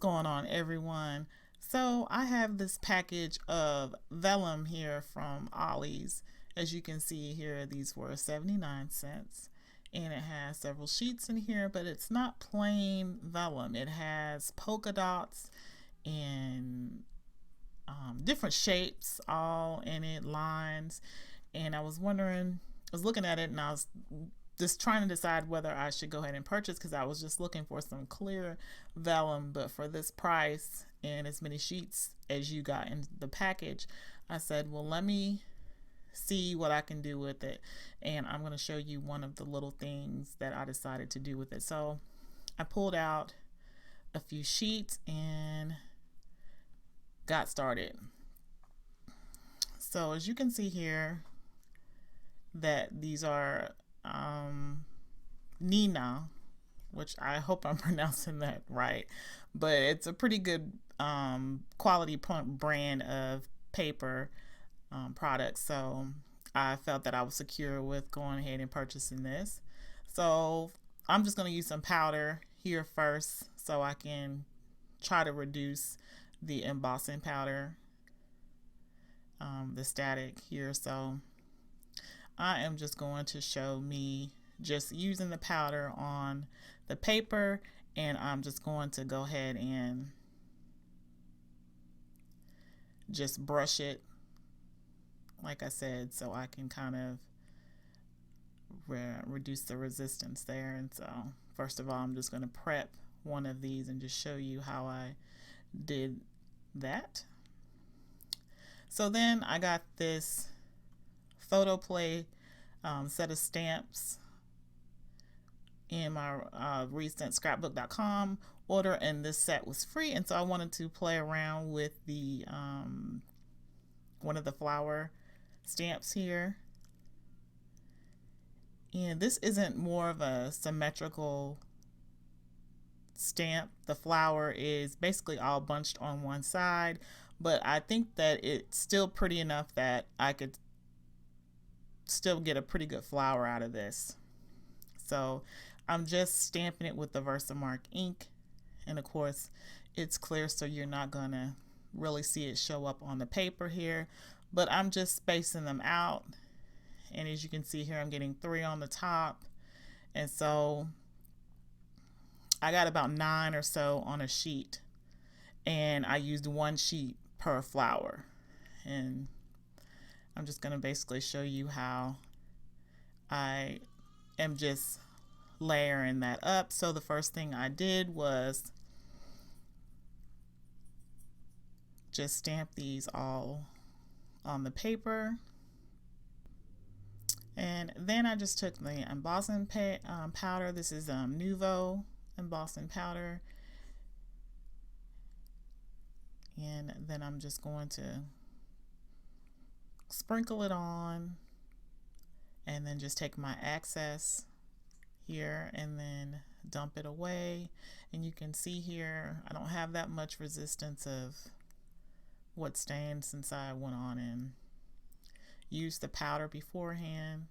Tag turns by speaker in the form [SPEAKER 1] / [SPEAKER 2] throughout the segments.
[SPEAKER 1] going on, everyone? So I have this package of vellum here from Ollie's. As you can see here, these were 79 cents. And it has several sheets in here, but it's not plain vellum. It has polka dots and different shapes all in it, lines. And I was wondering, I was looking at it and I was just trying to decide whether I should go ahead and purchase, because I was just looking for some clear vellum. But for this price and as many sheets as you got in the package, I said, well, let me see what I can do with it. And I'm going to show you one of the little things that I decided to do with it. So I pulled out a few sheets and got started. So as you can see here, that these are Nina, which I hope I'm pronouncing that right, but it's a pretty good quality brand of paper products. So I felt that I was secure with going ahead and purchasing this. So I'm just going to use some powder here first so I can try to reduce the embossing powder, the static here. So I am just going to show me just using the powder on the paper, and I'm just going to go ahead and just brush it, like I said, so I can kind of reduce the resistance there. And so first of all, I'm just going to prep one of these and just show you how I did that. So then I got this photo play set of stamps in my recent scrapbook.com order, and this set was free, and so I wanted to play around with the one of the flower stamps here. And this isn't more of a symmetrical stamp. The flower is basically all bunched on one side, but I think that it's still pretty enough that I could still get a pretty good flower out of this. So I'm just stamping it with the Versamark ink, and of course it's clear, so you're not gonna really see it show up on the paper here, but I'm just spacing them out. And as you can see here, I'm getting 3 on the top, and so I got about 9 or so on a sheet, and I used 1 sheet per flower. And I'm just going to basically show you how I am just layering that up. So the first thing I did was just stamp these all on the paper. And then I just took the embossing powder. This is Nuvo embossing powder. And then I'm just going to sprinkle it on, and then just take my excess here and then dump it away. And you can see here I don't have that much resistance of what stained, since I went on and used the powder beforehand.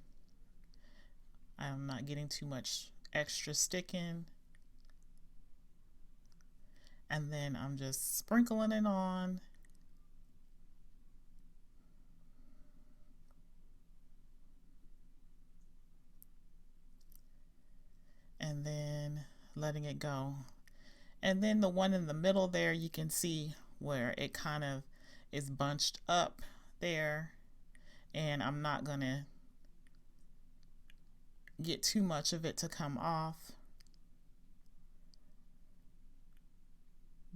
[SPEAKER 1] I'm not getting too much extra sticking. And then I'm just sprinkling it on. And then letting it go. And then the one in the middle there, you can see where it kind of is bunched up there, and I'm not gonna get too much of it to come off,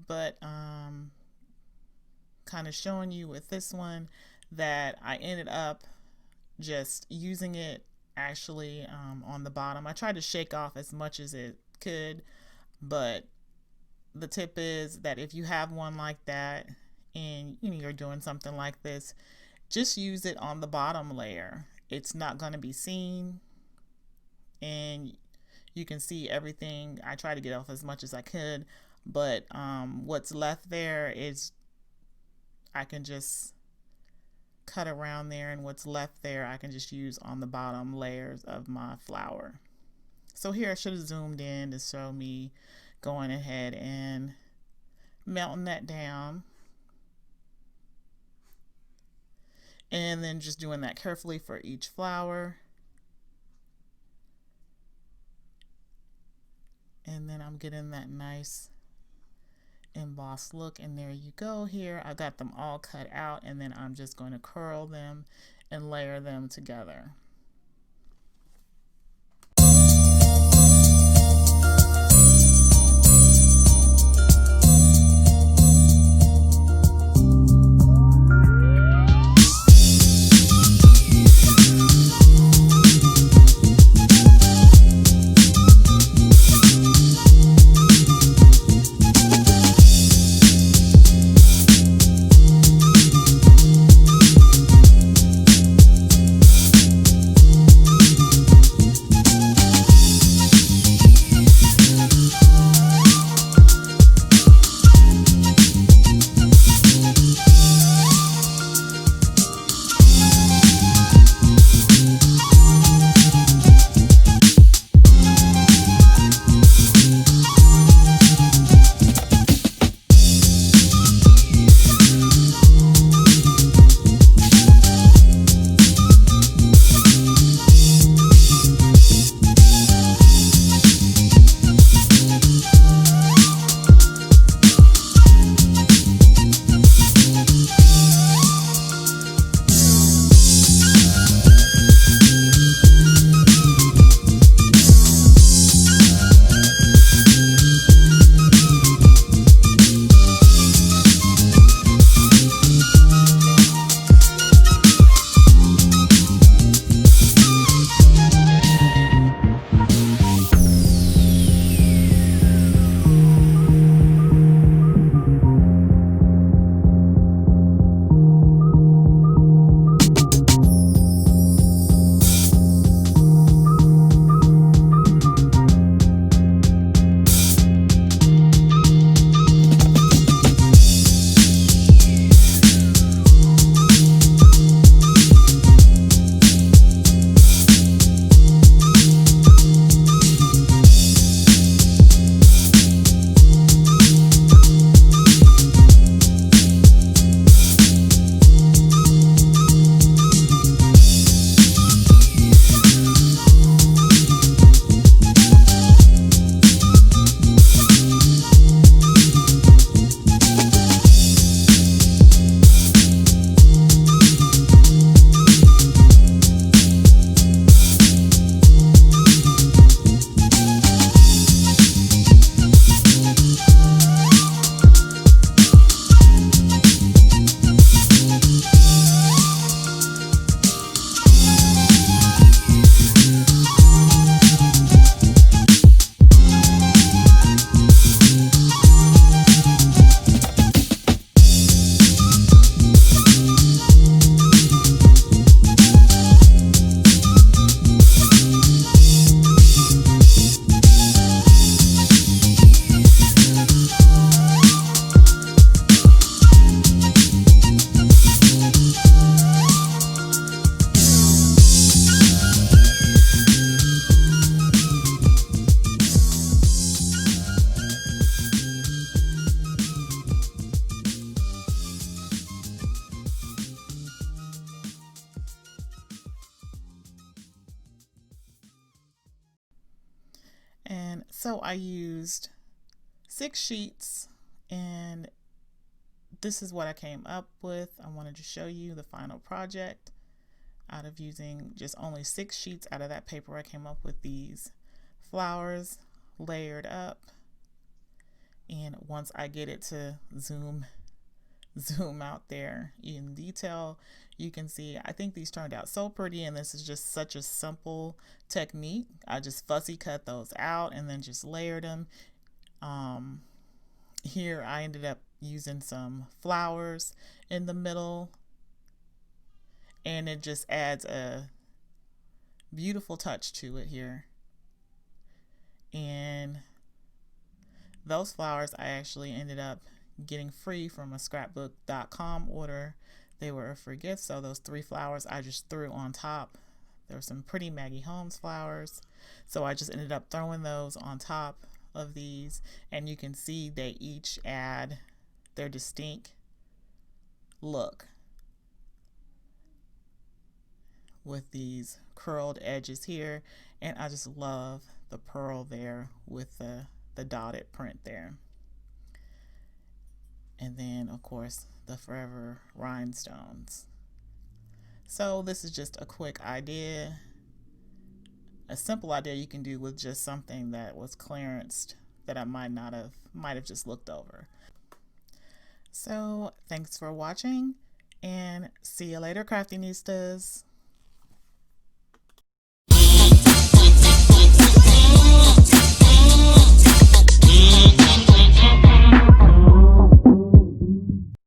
[SPEAKER 1] but kind of showing you with this one that I ended up just using it actually on the bottom. I tried to shake off as much as it could, but the tip is that if you have one like that and you're doing something like this, just use it on the bottom layer. It's not going to be seen, and you can see everything. I try to get off as much as I could, but what's left there is I can just cut around there, and what's left there I can just use on the bottom layers of my flower. So here I should have zoomed in to show me going ahead and melting that down, and then just doing that carefully for each flower. And then I'm getting that nice embossed look, and there you go. Here I got them all cut out, and then I'm just going to curl them and layer them together. And so I used 6 sheets, and this is what I came up with. I wanted to show you the final project. Out of using just only 6 sheets out of that paper, I came up with these flowers layered up. And once I get it to zoom out there in detail, you can see I think these turned out so pretty, and this is just such a simple technique. I just fussy cut those out and then just layered them. Here I ended up using some flowers in the middle, and it just adds a beautiful touch to it here. And those flowers I actually ended up getting free from a scrapbook.com order. They were a free gift, so those 3 flowers I just threw on top. There were some pretty Maggie Holmes flowers, so I just ended up throwing those on top of these, and you can see they each add their distinct look with these curled edges here. And I just love the pearl there with the dotted print there. And then of course the forever rhinestones. So this is just a quick idea, a simple idea you can do with just something that was clearanced that I might have just looked over. So thanks for watching, and see you later, Craftinistas.